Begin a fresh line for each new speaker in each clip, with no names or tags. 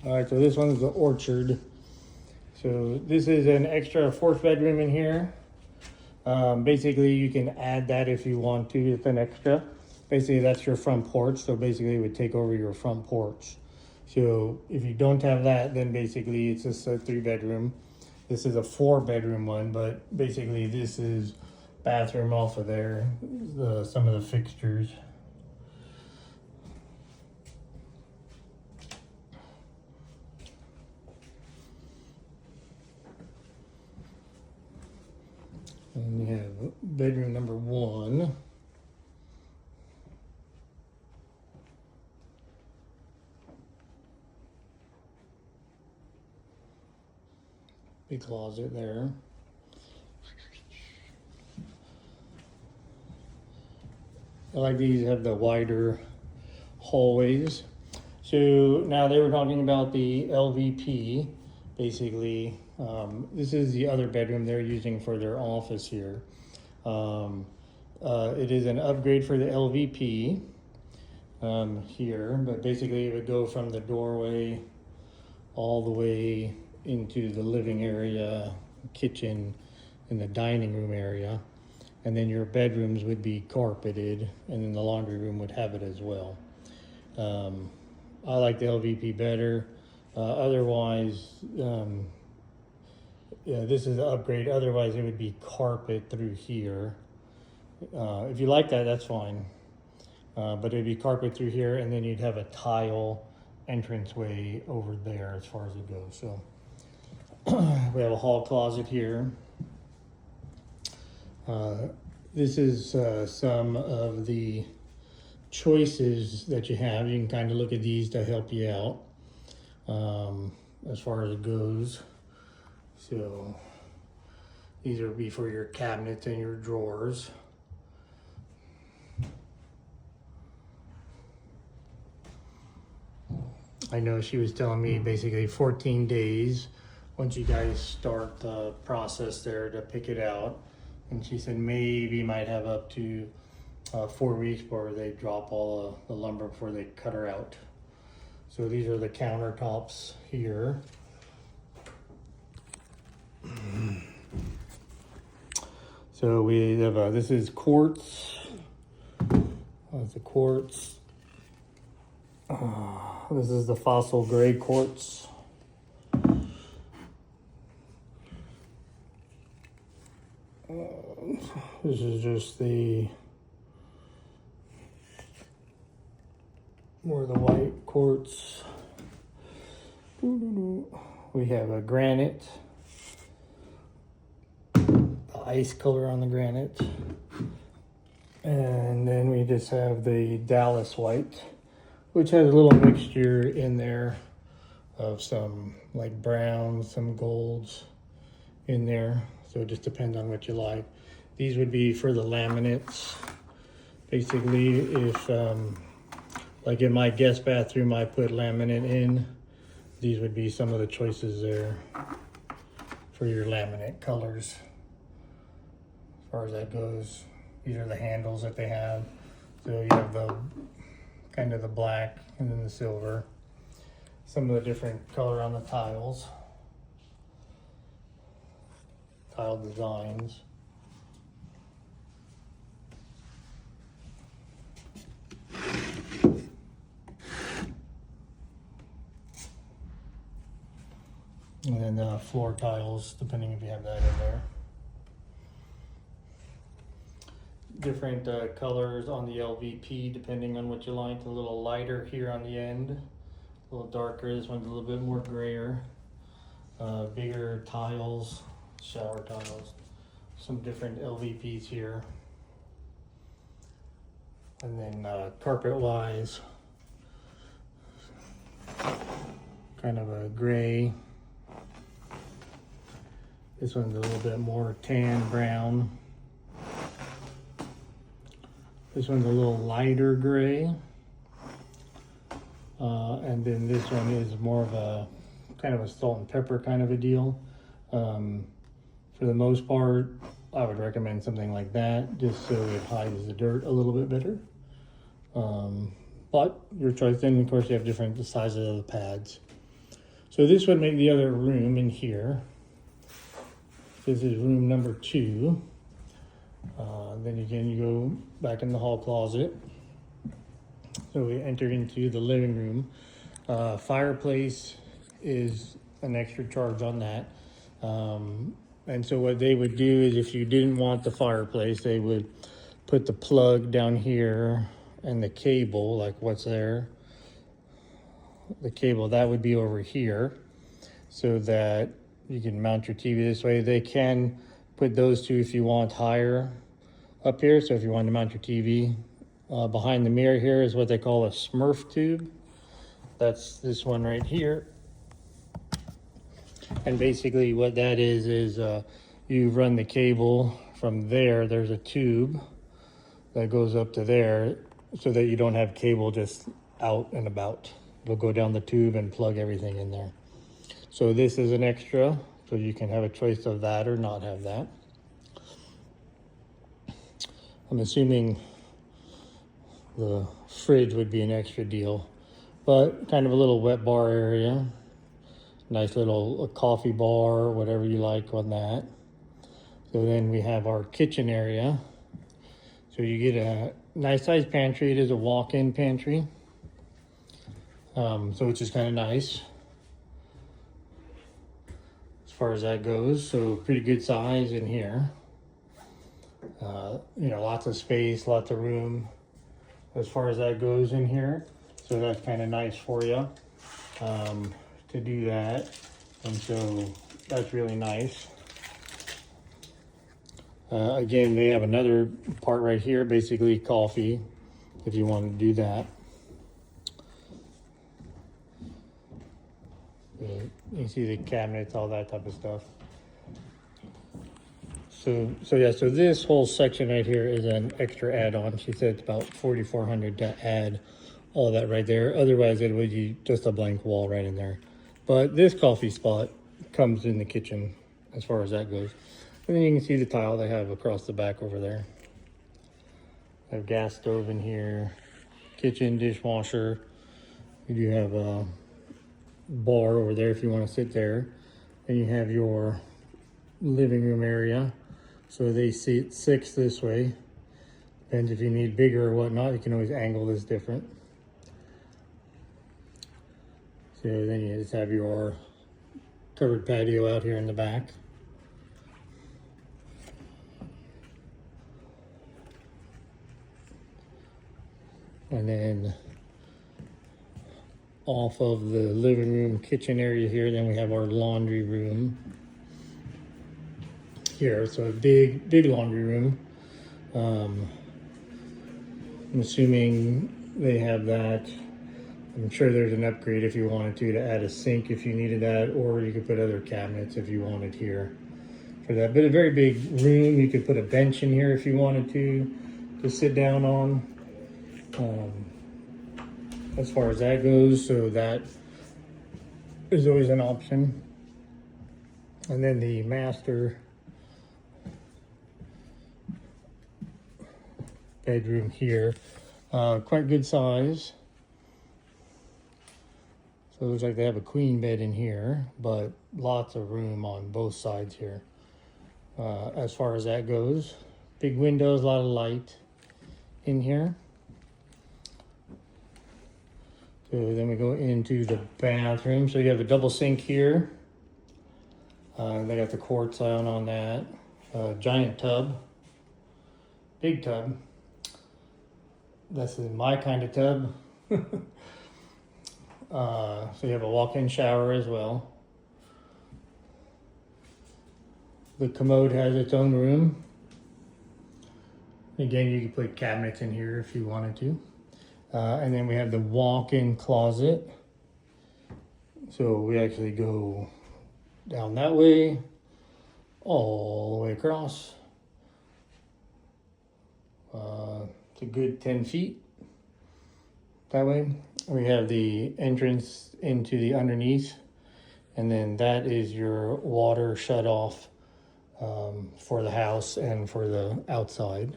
All right, so this one's the orchard. So this is an extra fourth bedroom in here. Basically, you can add that if you want to. It's an extra. Basically, that's your front porch. So basically, it would take over your front porch. So if you don't have that, then basically it's just a 3 bedroom. This is a 4 bedroom one, but basically this is bathroom off of there. Some of the fixtures. And you have bedroom number 1. Big closet there. I like these have the wider hallways. So now they were talking about the LVP. Basically, this is the other bedroom they're using for their office here. It is an upgrade for the LVP here, but basically it would go from the doorway all the way into the living area, kitchen, and the dining room area. And then your bedrooms would be carpeted, and then the laundry room would have it as well. I like the LVP better. Otherwise, yeah, this is an upgrade. Otherwise, it would be carpet through here. If you like that, that's fine. But it'd be carpet through here, and then you'd have a tile entranceway over there as far as it goes. So we have a hall closet here. This is some of the choices that you have. You can kind of look at these to help you out as far as it goes. So these would be for your cabinets and your drawers. I know she was telling me basically 14 days once you guys start the process there to pick it out. And she said maybe might have up to 4 weeks before they drop all the lumber before they cut her out. So these are the countertops here. So we have this is quartz. That's the quartz. This is the fossil gray quartz. This is just more of the white quartz. We have a granite, the ice color on the granite. And then we just have the Dallas white, which has a little mixture in there of some like browns, some golds in there. So it just depends on what you like. These would be for the laminates. Basically, if like in my guest bathroom, I put laminate in, these would be some of the choices there for your laminate colors. As far as that goes, these are the handles that they have. So you have the kind of the black and then the silver. Some of the different color on the tiles. Tile designs. And then floor tiles, depending if you have that in there. Different colors on the LVP, depending on what you like. A little lighter here on the end, a little darker. This one's a little bit more grayer. Bigger tiles, shower tiles. Some different LVPs here. And then carpet-wise, kind of a gray. This one's a little bit more tan brown. This one's a little lighter gray. And then this one is more of a kind of a salt and pepper kind of a deal. For the most part, I would recommend something like that, just so it hides the dirt a little bit better. But your choice. Then of course you have different sizes of the pads. So this would make the other room in here. This is room number 2. Then again, you go back in the hall closet. So we enter into the living room. Fireplace is an extra charge on that. And so what they would do is, if you didn't want the fireplace, they would put the plug down here and the cable, like what's there. The cable, that would be over here, so that you can mount your TV this way. They can put those two if you want higher up here. So if you want to mount your TV, behind the mirror here is what they call a Smurf tube. That's this one right here. And basically what that is you run the cable from there. There's a tube that goes up to there, so that you don't have cable just out and about. It'll go down the tube and plug everything in there. So this is an extra, so you can have a choice of that or not have that. I'm assuming the fridge would be an extra deal, but kind of a little wet bar area. Nice little coffee bar, whatever you like on that. So then we have our kitchen area. So you get a nice sized pantry. It is a walk-in pantry. So which is kind of nice as far as that goes. So pretty good size in here. You know, lots of space, lots of room as far as that goes in here. So that's kind of nice for you to do that. And so that's really nice. Again, they have another part right here, basically coffee, if you want to do that. You can see the cabinets, all that type of stuff. So this whole section right here is an extra add-on. She said it's about $4,400 to add all that right there. Otherwise, it would be just a blank wall right in there. But this coffee spot comes in the kitchen as far as that goes. And then you can see the tile they have across the back over there. They have gas stove in here, kitchen, dishwasher. You do have a bar over there if you want to sit there. And you have your living room area. So they seat 6 this way. Depends if you need bigger or whatnot. You can always angle this different. So then you just have your covered patio out here in the back. And then off of the living room kitchen area here, then we have our laundry room here. So a big laundry room. I'm assuming they have that. I'm sure there's an upgrade if you wanted to add a sink if you needed that, or you could put other cabinets if you wanted here for that. But a very big room. You could put a bench in here if you wanted to sit down on. As far as that goes, so that is always an option. And then the master bedroom here, quite good size. So it looks like they have a queen bed in here, but lots of room on both sides here. As far as that goes, big windows, a lot of light in here. So then we go into the bathroom. So you have a double sink here. They got the quartz iron on that. Giant tub, big tub. This is my kind of tub. So you have a walk-in shower as well. The commode has its own room. Again, you can put cabinets in here if you wanted to. And then we have the walk-in closet. So we actually go down that way, all the way across. It's a good 10 feet that way. We have the entrance into the underneath, and then that is your water shut off for the house and for the outside.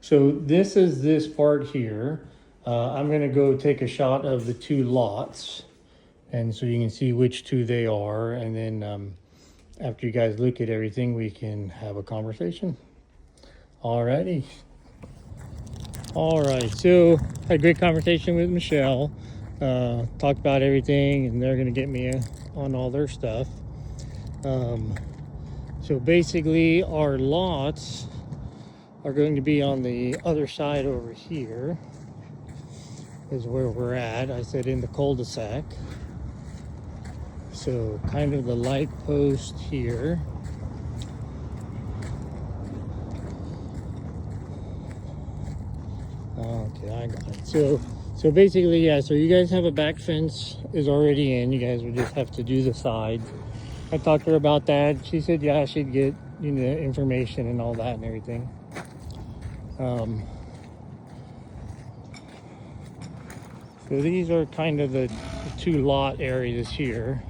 So this is this part here. I'm gonna go take a shot of the 2 lots, and so you can see which two they are, and then after you guys look at everything, we can have a conversation. Alrighty. All right, so had a great conversation with Michelle. Talked about everything, and they're gonna get me on all their stuff. So basically, our lots are going to be on the other side over here. Is where we're at. I said in the cul-de-sac. So kind of the light post here. Okay, I got it. So basically, yeah, so you guys have a back fence is already in. You guys would just have to do the sides. I talked to her about that. She said, yeah, she'd get, you know, information and all that and everything. So these are kind of the two lot areas here.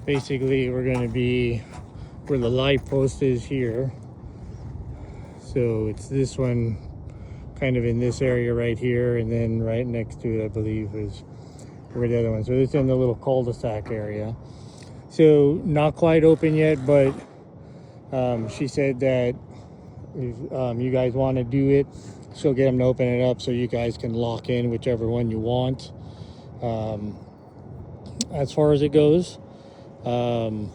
Basically, we're going to be where the light post is here. So it's this one kind of in this area right here, and then right next to it, I believe, is where the other one. So it's in the little cul-de-sac area. So not quite open yet, but she said that if you guys want to do it, she'll get them to open it up so you guys can lock in whichever one you want. As far as it goes. And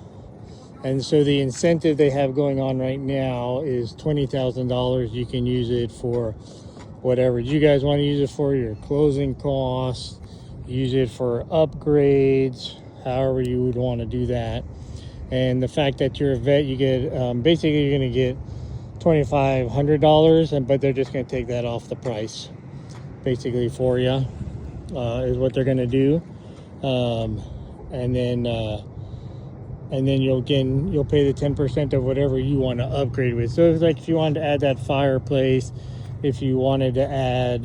so the incentive they have going on right now is $20,000. You can use it for whatever you guys want to use it for, your closing costs, use it for upgrades, however you would want to do that. And the fact that you're a vet, you get basically you're going to get $2,500, but they're just going to take that off the price basically for you, is what they're going to do. And then you'll pay the 10% of whatever you want to upgrade with. So it's like if you wanted to add that fireplace, if you wanted to add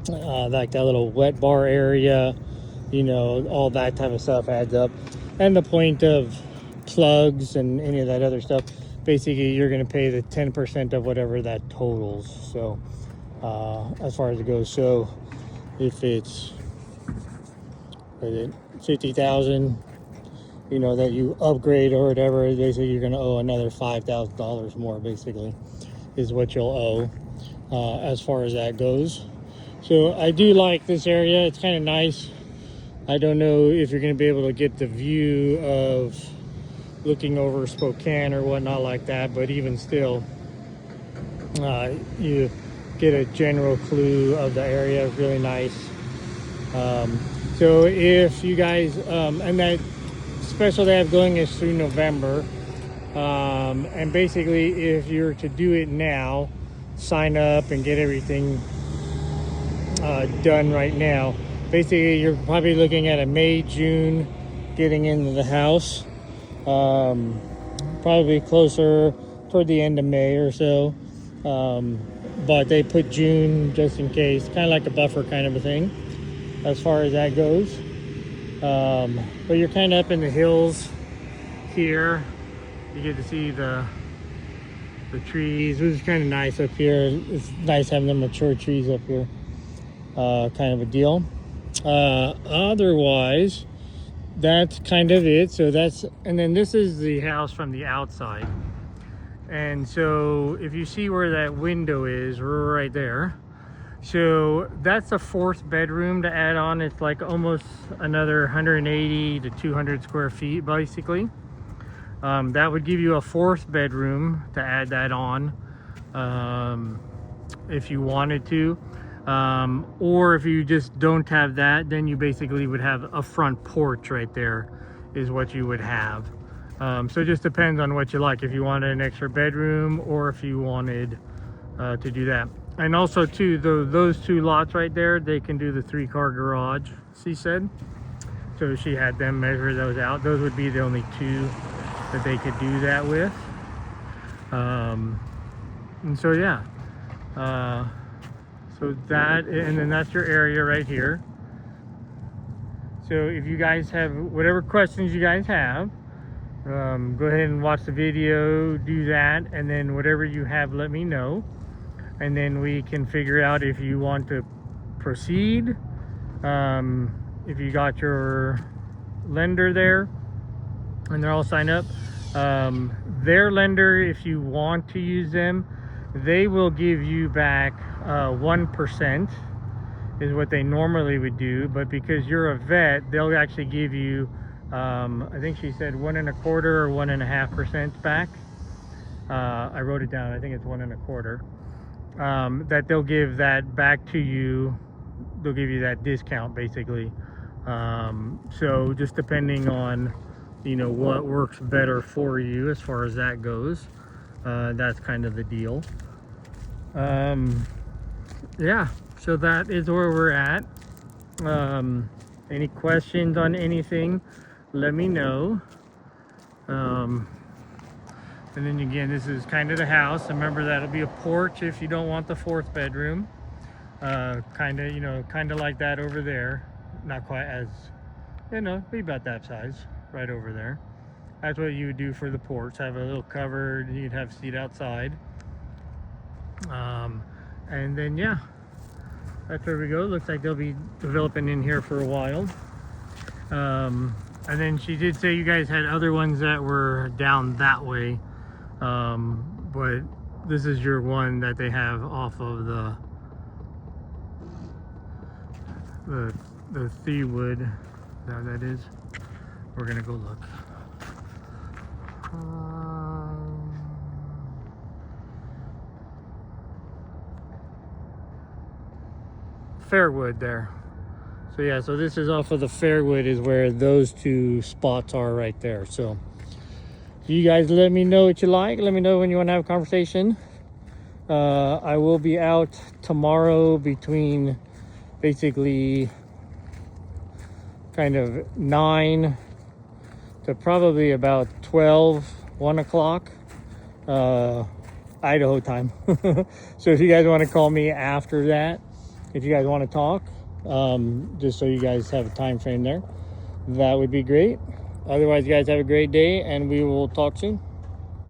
like that little wet bar area, you know, all that type of stuff adds up. And the point of plugs and any of that other stuff, basically you're going to pay the 10% of whatever that totals. So as far as it goes, so if it's 50,000, you know, that you upgrade or whatever, basically you're going to owe another $5,000 more, basically, is what you'll owe as far as that goes. So I do like this area. It's kind of nice. I don't know if you're going to be able to get the view of looking over Spokane or whatnot like that, but even still, you get a general clue of the area. Really nice. So if you guys, and that special they have going is through November, and basically if you're to do it now, sign up and get everything done right now, basically you're probably looking at a May, June getting into the house, probably closer toward the end of May or so, but they put June just in case, kind of like a buffer kind of a thing as far as that goes. But you're kind of up in the hills here. You get to see the trees, which is kind of nice up here. It's nice having the mature trees up here, kind of a deal. Otherwise, that's kind of it. So and then this is the house from the outside. And so if you see where that window is, we're right there. So that's a fourth bedroom to add on. It's like almost another 180 to 200 square feet, basically. That would give you a fourth bedroom to add that on, if you wanted to. Or if you just don't have that, then you basically would have a front porch right there is what you would have. So it just depends on what you like. If you wanted an extra bedroom or if you wanted to do that. And also too, those two lots right there, they can do the 3-car garage, she said. So she had them measure those out. Those would be the only two that they could do that with. And so yeah. So that, and then that's your area right here. So if you guys have whatever questions you guys have, go ahead and watch the video, do that, and then whatever you have, let me know. And then we can figure out if you want to proceed, if you got your lender there and they're all signed up, their lender, if you want to use them, they will give you back 1% is what they normally would do, but because you're a vet, they'll actually give you I think she said 1.25 or 1.5% back. I wrote it down, I think it's 1.25, that they'll give that back to you. They'll give you that discount basically. So just depending on, you know, what works better for you as far as that goes, that's kind of the deal. Yeah, so that is where we're at. Any questions on anything, let me know. And then again, this is kind of the house. Remember, that'll be a porch if you don't want the 4th bedroom. Kind of, you know, kind of like that over there. Not quite as, you know, be about that size right over there. That's what you would do for the porch. Have a little covered, you'd have a seat outside. And then, yeah, that's where we go. Looks like they'll be developing in here for a while. And then she did say you guys had other ones that were down that way. But this is your one that they have off of the Theawood. Is that what that is? We're gonna go look. Fairwood there. So yeah, so this is off of the Fairwood is where those 2 spots are right there. So you guys let me know what you like. Let me know when you want to have a conversation. I will be out tomorrow between basically kind of 9 to probably about 12, 1 o'clock, Idaho time. So if you guys want to call me after that, if you guys want to talk, just so you guys have a time frame there, that would be great. Otherwise, you guys have a great day, and we will talk soon.